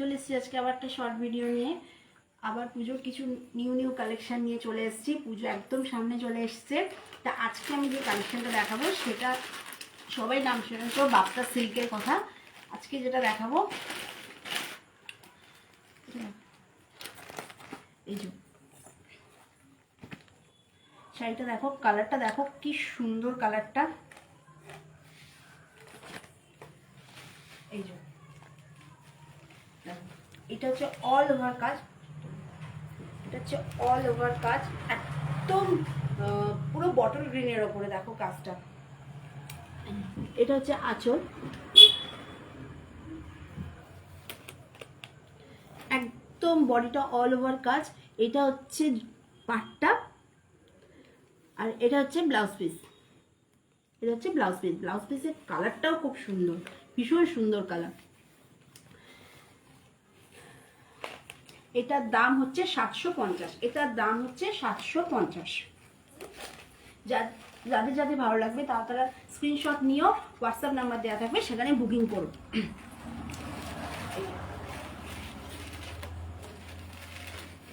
চলে এসেছি আজকে আবার একটা শর্ট ভিডিও নিয়ে। আবার পুজোর কিছু নিউ কালেকশন নিয়ে চলে এসেছি। পুজো একদম সামনে চলে এসছে। তা আজকে আমি যে কালেকশনটা দেখাবো সেটা সবাই নাম শুনেছো, বাপ্তা সিল্কের কথা। আজকে যেটা দেখাবো এই যে শাড়িটা দেখো, কালারটা দেখো কি সুন্দর কালারটা। এই যে এটা হচ্ছে অল ওভার কাজ, এটা হচ্ছে অল ওভার কাজ, একদম পুরো বটল গ্রিনের ওপরে দেখো কাজটা। এটা হচ্ছে আঁচল, একদম বডিটা অল ওভার কাজ। এটা হচ্ছে পাটটা, আর এটা হচ্ছে ব্লাউজ পিস। এটা হচ্ছে ব্লাউজ পিস। ব্লাউজ পিসের কালারটাও খুব সুন্দর, ভীষণ সুন্দর কালার। এটার দাম হচ্ছে 750। এটার দাম হচ্ছে 750। যাদের যাদের ভালো লাগবে তারা স্ক্রিনশট নিয়েও হোয়াটসঅ্যাপ নাম্বার দেওয়া থাকবে, সেখানে বুকিং করুন।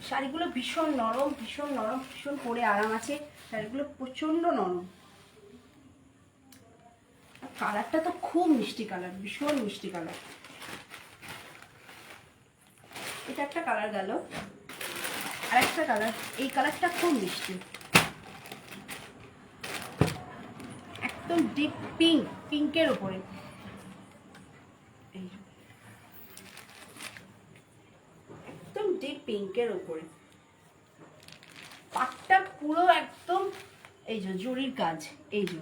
শাড়িগুলো ভীষণ নরম, ভীষণ নরম, ভীষণ পরে আরাম আছে। শাড়িগুলো প্রচন্ড নরম। কালারটা তো খুব মিষ্টি কালার, ভীষণ মিষ্টি কালার। এটা একটা কালার গেল, আর একটা কালার, এই কালারটা খুব মিষ্টি, একদম ডিপ পিঙ্ক, পিঙ্কের উপরে। একদম ডিপ পিঙ্কের উপরে পাটটা পুরো একদম এই যে জরির কাজ। এই যে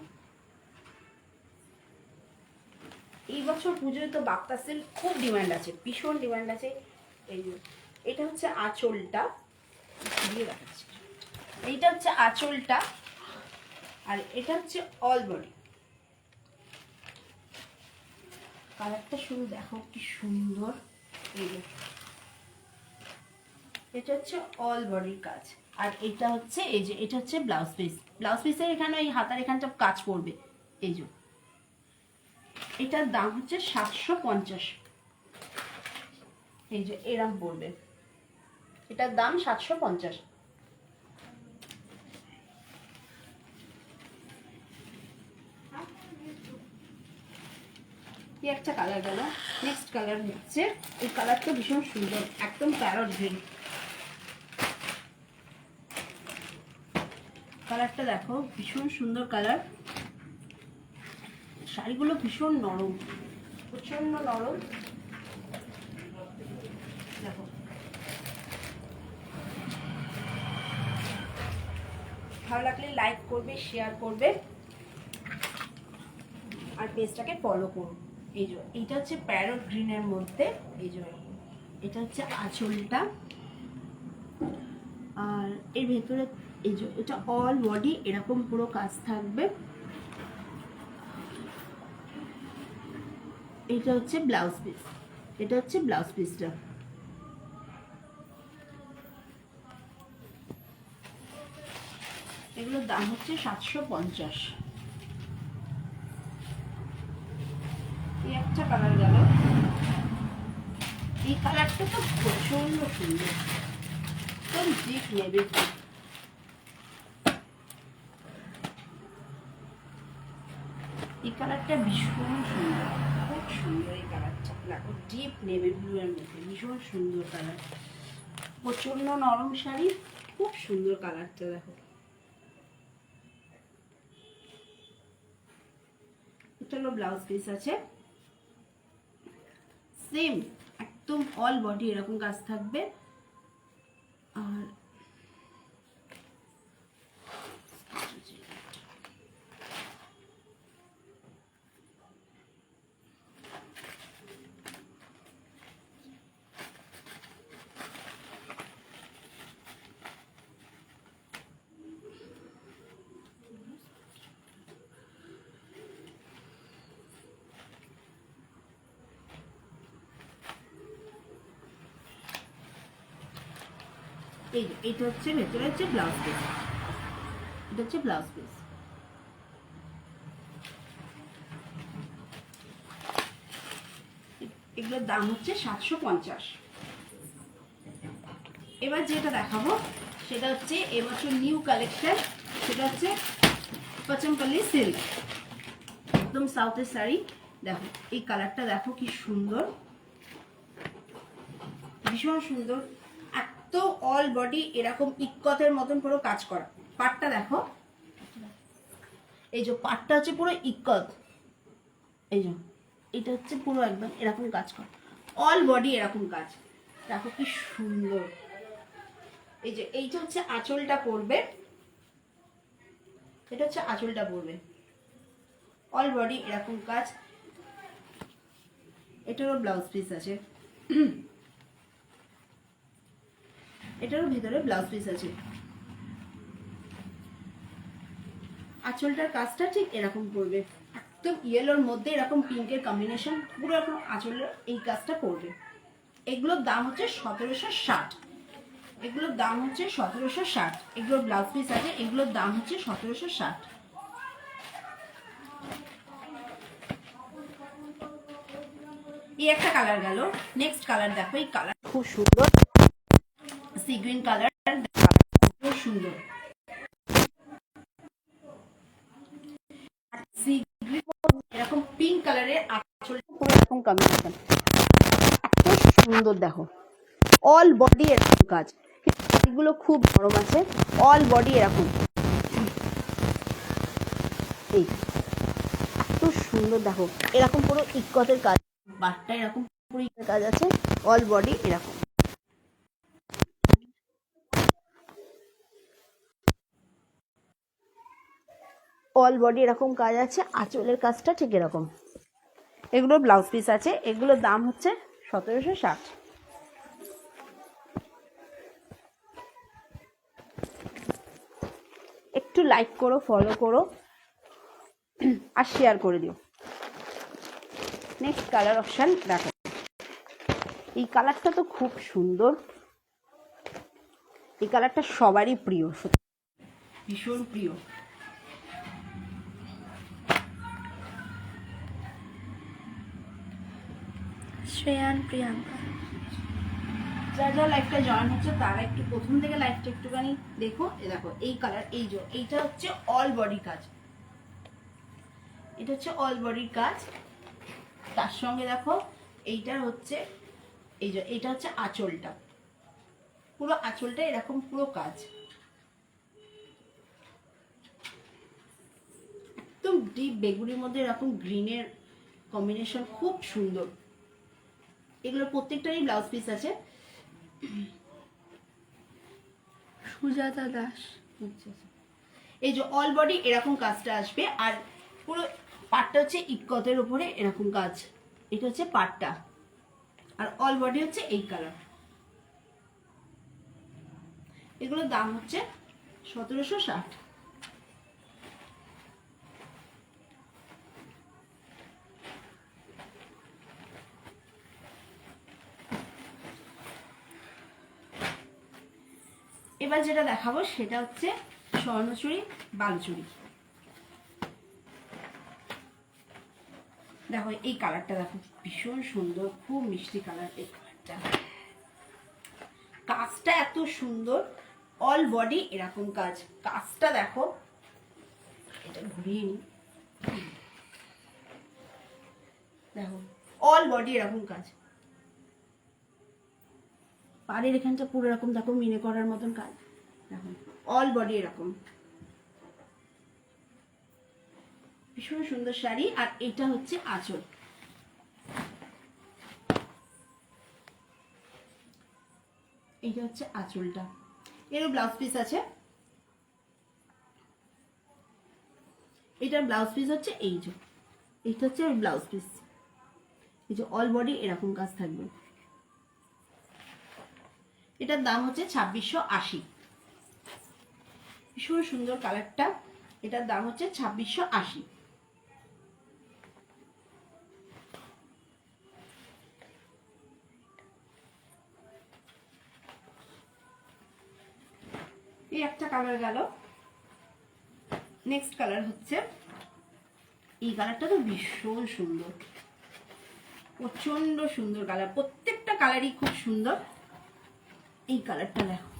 এই বছর পুজোয় তো বাপ্তা সিল্ক খুব ডিমান্ড আছে, ভীষণ ডিমান্ড আছে। এই যে এটা হচ্ছে আঁচলটা, দিয়ে দেখাচ্ছি। এইটা হচ্ছে আঁচলটা, আর এটা হচ্ছে অল বডি। কালারটা শুধু দেখো কি সুন্দর। এই যে এটা হচ্ছে অল বডির কাজ, আর এটা হচ্ছে এই যে এটা হচ্ছে ব্লাউজ পিস। ব্লাউজ পিসের এখানে এই হাতার এখানটা কাজ করবে। এই যে এটার দাম হচ্ছে 750। এই যে এরম পড়বে, এটার দাম 750। একটা কালার গেল, নেক্সট কালার হচ্ছে এই কালারটা ভীষণ সুন্দর, একদম প্যারট গ্রিন কালারটা দেখো, ভীষণ সুন্দর কালার। শাড়িগুলো ভীষণ নরম, প্রচন্ড নরম। দেখো ভালো লাগলে লাইক করবে, শেয়ার করবে, আর পেজটাকে ফলো করুন। এই যে এইটা হচ্ছে প্যারট গ্রিনের মধ্যে। এই যে এটা হচ্ছে আঁচলটা, আর এর ভেতরে এই যে এটা অল বডি এরকম পুরো কাজ থাকবে। এটা হচ্ছে ব্লাউজ পিস। এটা হচ্ছে ব্লাউজ পিসটা। এগুলোর দাম হচ্ছে 750। এই একটা কালার গেল, এই কালারটা তো প্রচন্ড সুন্দর, একদম ডিপ নেভি ব্লু। এই কালারটা ভীষণ সুন্দর, খুব সুন্দর এই কালারটা। দেখো ডিপ নেভি ব্লু এর মধ্যে ভীষণ সুন্দর কালার, প্রচন্ড নরম শাড়ি, খুব সুন্দর কালারটা। দেখো এটা হলো ব্লাউজ পিস আছে, সেম একদম অল বডি এরকম কাজ থাকবে। আর এইটা হচ্ছে ভেতরে হচ্ছে ব্লাউজ পিস। এটা হচ্ছে ব্লাউজ পিস। এগুলোর দাম হচ্ছে 750। এবার যেটা দেখাবো সেটা হচ্ছে এবছর নিউ কালেকশন, সেটা হচ্ছে পচমপল্লি সিল্ক, একদম সাউথের শাড়ি। দেখো এই কালারটা দেখো কি সুন্দর, ভীষণ সুন্দর। এত অল বডি এরকম ইক্কতের মতন পুরো কাজ করা। পাটটা দেখো, এই যে পাটটা হচ্ছে পুরো ইক্কত, এই যে এটা হচ্ছে পুরো একদম এরকম কাজ করা, অল বডি এরকম কাজ। দেখো কি সুন্দর। এই যে এইটা হচ্ছে আঁচলটা পড়বে, এটা হচ্ছে আঁচলটা পড়বে, অল বডি এরকম কাজ। এটারও ব্লাউজ পিস আছে, এটারও ভিতরে ব্লাউজ পিস আছে। আঁচলটার কাজটা ঠিক এরকম পড়বে, একদম ইয়েলোর মধ্যে এরকম পিঙ্কের কম্বিনেশন, পুরো এরকম আঁচলের এই কাজটা পড়বে। এগুলোর দাম হচ্ছে 1760, এগুলোর দাম হচ্ছে 1760। এগুলোর ব্লাউজ পিস আছে, এগুলোর দাম হচ্ছে 1760। এই একটা কালার গেল। নেক্সট কালার দেখো, এই কালার খুব সুন্দর, সি গ্রিন কালার, খুব সুন্দর। সি গ্রিন এরকম পিঙ্ক কালারের আঁচল, পুরো এরকম কম্বিনেশন, এত সুন্দর। দেখো অল বডি এরকম কাজ, এগুলো খুব নরম আছে, অল বডি এরকম, এই এত সুন্দর। দেখো এরকম পুরো ইক্কতের কাজ, বাটটা এরকম পুরো ইক্কতের কাজ আছে, অল বডি এরকম। অল বডি এরকম কাজ আছে, আঁচলের কাজটা ঠিক এরকম। এগুলোর ব্লাউজ পিস আছে, এগুলোর দাম হচ্ছে 1760। একটু লাইক করো, ফলো করো আর শেয়ার করে দিও। নেক্সট কালার অপশন দেখো, এই কালারটা তো খুব সুন্দর, এই কালারটা সবারই প্রিয়, ভীষণ প্রিয়। শ্রেয়ান প্রিয়াঙ্কা, যারা যারা লাইফটা জয়েন হচ্ছে তারা একটু প্রথম থেকে লাইফটা একটুখানি দেখো। দেখো এই কালার, এই যে এইটা হচ্ছে অল বডি কাজ, এটা হচ্ছে অল বডির কাজ। তার সঙ্গে দেখো এইটার হচ্ছে, এই যে এইটা হচ্ছে আঁচলটা, পুরো আঁচলটা এরকম পুরো কাজ, একদম ডিপ বেগুনির মধ্যে এরকম গ্রিনের কম্বিনেশন, খুব সুন্দর। এগুলোর প্রত্যেকটারই ব্লাউজ পিস আছে। সুজাতা দাস, এই যে অল বডি এরকম কাজটা আসবে, আর পুরো পাটটা হচ্ছে ইক্কতের উপরে এরকম কাজ, এটা হচ্ছে পাটটা, আর অল বডি হচ্ছে এই কালার। এগুলোর দাম হচ্ছে 1760। এবার যেটা দেখাবো সেটা হচ্ছে স্বর্ণচুরি বালুচুরি। দেখো এই কালারটা দেখো, ভীষণ সুন্দর, খুব মিষ্টি কালার। এই কালারটা কাজটা এত সুন্দর, অল বডি এরকম কাজ, কাজটা দেখো। এটা ঘুরিয়ে নি, দেখো অল বডি এরকম কাজ, পাড়ের এখানটা পুরো এরকম দেখো মিনে করার মতন কাজ। দেখো অল বডি এরকম, ভীষণ সুন্দর শাড়ি। আর এটা হচ্ছে আঁচল, এটা হচ্ছে আঁচলটা, এরও ব্লাউজ পিস আছে। এটার ব্লাউজ পিস হচ্ছে এই যে, এটা হচ্ছে ব্লাউজ পিস, এই যে অল বডি এরকম কাজ থাকবে। এটার দাম হচ্ছে 2680, ভীষণ সুন্দর কালারটা। এটার দাম হচ্ছে 2680। এই একটা কালার গেল। নেক্সট কালার হচ্ছে এই কালারটা, তো ভীষণ সুন্দর, প্রচন্ড সুন্দর কালার, প্রত্যেকটা কালারই খুব সুন্দর। এই কালারটা দেখো,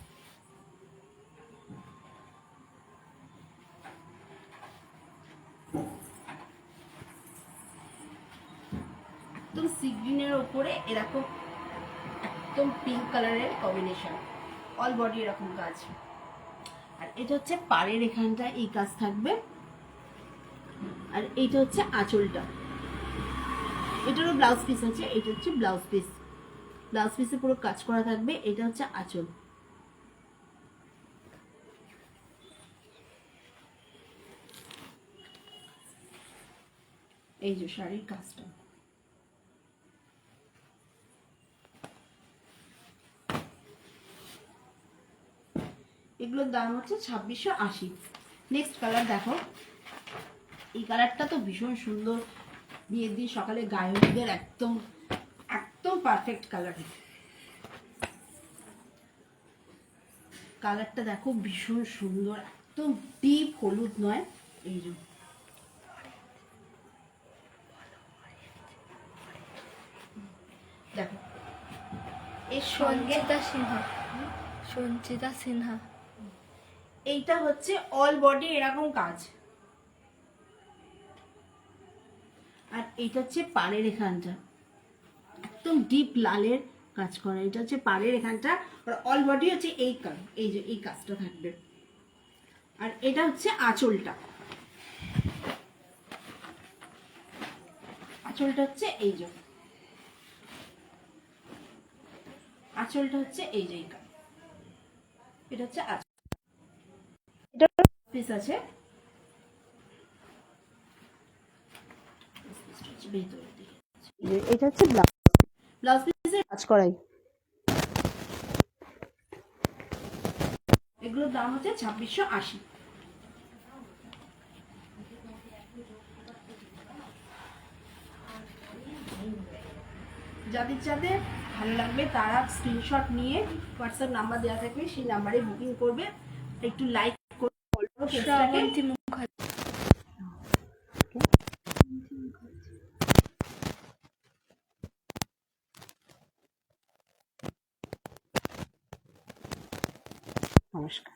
একদম সি গ্রিনের ওপরে এরকম একদম পিঙ্ক কালারের কম্বিনেশন, অল বডি এরকম কাজ। আর এটা হচ্ছে পাড়ের এখানটা এই কাজ থাকবে, আর এইটা হচ্ছে আঁচলটা, এটারও ব্লাউজ পিস আছে, এটা হচ্ছে ব্লাউজ পিস, ব্লাউজ পিসে পুরো কাজ করা থাকবে। এটা হচ্ছে আঁচল। এই যে শাড়ির কাজটা, এগুলোর দাম হচ্ছে 2680। নেক্সট কালার দেখো, এই কালারটা তো ভীষণ সুন্দর, বিয়ের দিন সকালে গায়ে হলুদের একদম একদম পারফেক্ট কালার। কালারটা দেখো ভীষণ সুন্দর, একদম ডিপ হলুদ নয়, এই যে দেখো এর সঙ্গে সঞ্চিতা সিনহা, সঞ্চিতা সিনহা। এইটা হচ্ছে অল বডি এরকম কাজ, আর এইটা হচ্ছে পাড়ের এখানটা একদম ডিপ লালের কাজ করা, এটা হচ্ছে পাড়ের এখানটা, আর অল বডি হচ্ছে এই কাজ, এই যে এই কাজটা থাকবে। আর এটা হচ্ছে আঁচলটা, আঁচলটা হচ্ছে এই যে, আঁচলটা হচ্ছে এই যে এই কাজ, এটা হচ্ছে আঁচল। এটা পিস আছে, এটা হচ্ছে ব্লাউজ, ব্লাউজ পিসের কাজ করাই। এগুলোর দাম হচ্ছে 2680। যাদের যাদের ভালো লাগবে তারা স্ক্রিনশট নিয়ে হোয়াটসঅ্যাপ নাম্বার দেওয়া থাকবে, সেই নাম্বারে বুকিং করবে। একটু লাইক করে ফলো করো পেজটাকে। শ্রাবন্তী মুখার্জি। নমস্কার।